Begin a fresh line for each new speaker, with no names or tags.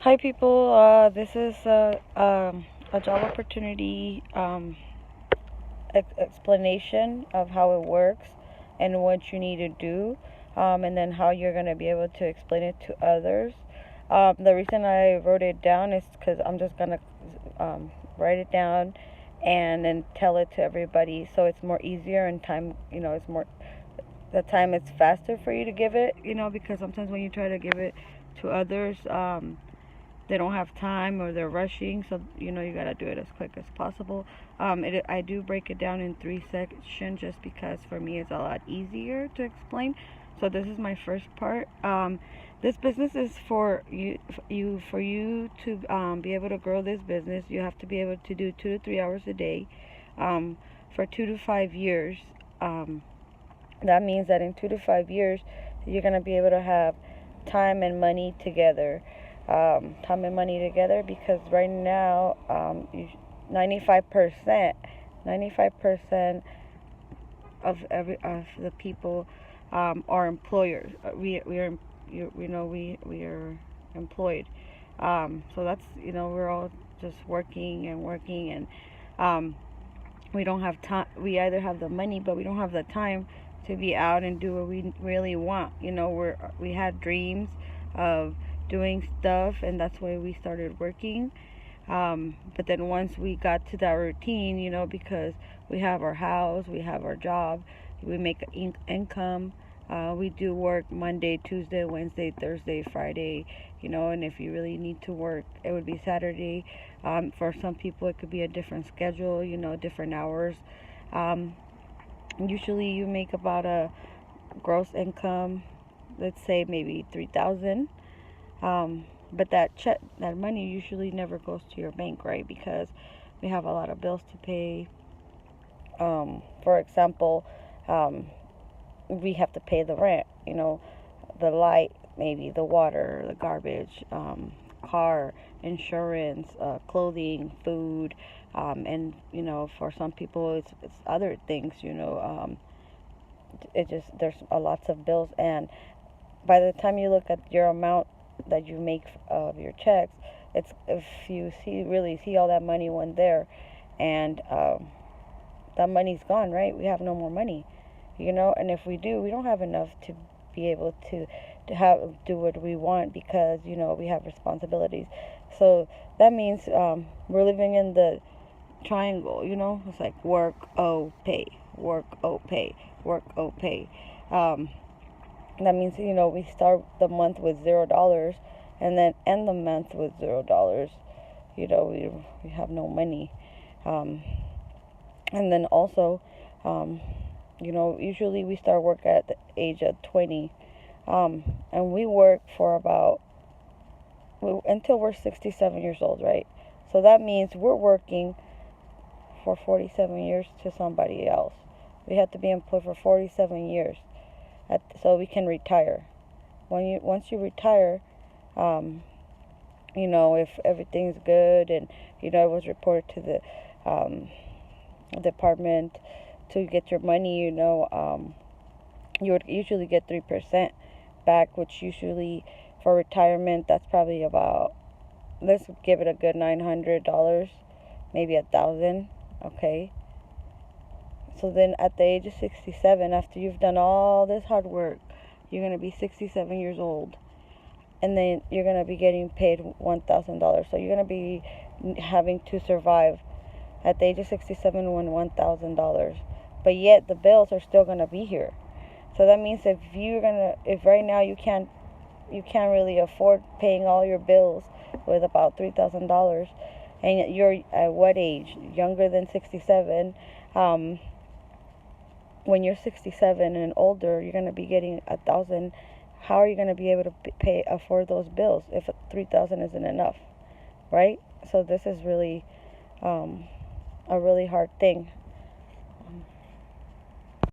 Hi, people. This is a job opportunity explanation of how it works and what you need to do, and then how you're going to be able to explain it to others. The reason I wrote it down is because I'm just going to write it down and then tell it to everybody, so it's more easier and time, it's more, the time is faster for you to give it, because sometimes when you try to give it to others, they don't have time or they're rushing, so you got to do it as quick as possible. I do break it down in 3 sections just because for me it's a lot easier to explain. So this is my first part. This business is for you to be able to grow this business. You have to be able to do 2 to 3 hours a day, for 2 to 5 years. That means that in 2 to 5 years you're gonna be able to have time and money together. Time and money together, because right now, 95%, 95% of the people are employers. We are employed. So that's, we're all just working and working, and we don't have time. We either have the money, but we don't have the time to be out and do what we really want. We had dreams of doing stuff, and that's why we started working. But then once we got to that routine, because we have our house, we have our job, we make income. We do work Monday, Tuesday, Wednesday, Thursday, Friday, and if you really need to work, it would be Saturday. For some people, it could be a different schedule, different hours. Usually you make about a gross income, let's say maybe 3,000. But that money usually never goes to your bank, right? Because we have a lot of bills to pay. For example, we have to pay the rent, the light, maybe the water, the garbage, car, insurance, clothing, food, and for some people it's other things. It just there's a lots of bills, and by the time you look at your amount that you make of your checks, it's, if you really see all that money went there, and that money's gone, right? We have no more money, and if we do, we don't have enough to be able to do what we want, because we have responsibilities. So that means we're living in the triangle. It's like work, oh, pay, work, oh, pay, work, oh, pay. That means, we start the month with $0 and then end the month with $0. We have no money. And then also, usually we start work at the age of 20. And we work for until we're 67 years old, right? So that means we're working for 47 years to somebody else. We have to be employed for 47 years. So we can retire. Once you retire, if everything's good, and it was reported to the department to get your money, you would usually get 3% back, which usually for retirement, that's probably about, let's give it a good $900, maybe $1,000. Okay. So then at the age of 67, after you've done all this hard work, you're going to be 67 years old. And then you're going to be getting paid $1,000. So you're going to be having to survive at the age of 67 on $1,000. But yet the bills are still going to be here. So that means if right now you can't really afford paying all your bills with about $3,000, and you're at what age? Younger than 67. When you're 67 and older, you're going to be getting $1,000. How are you going to be able to afford those bills if 3,000 isn't enough, right? So this is really a really hard thing.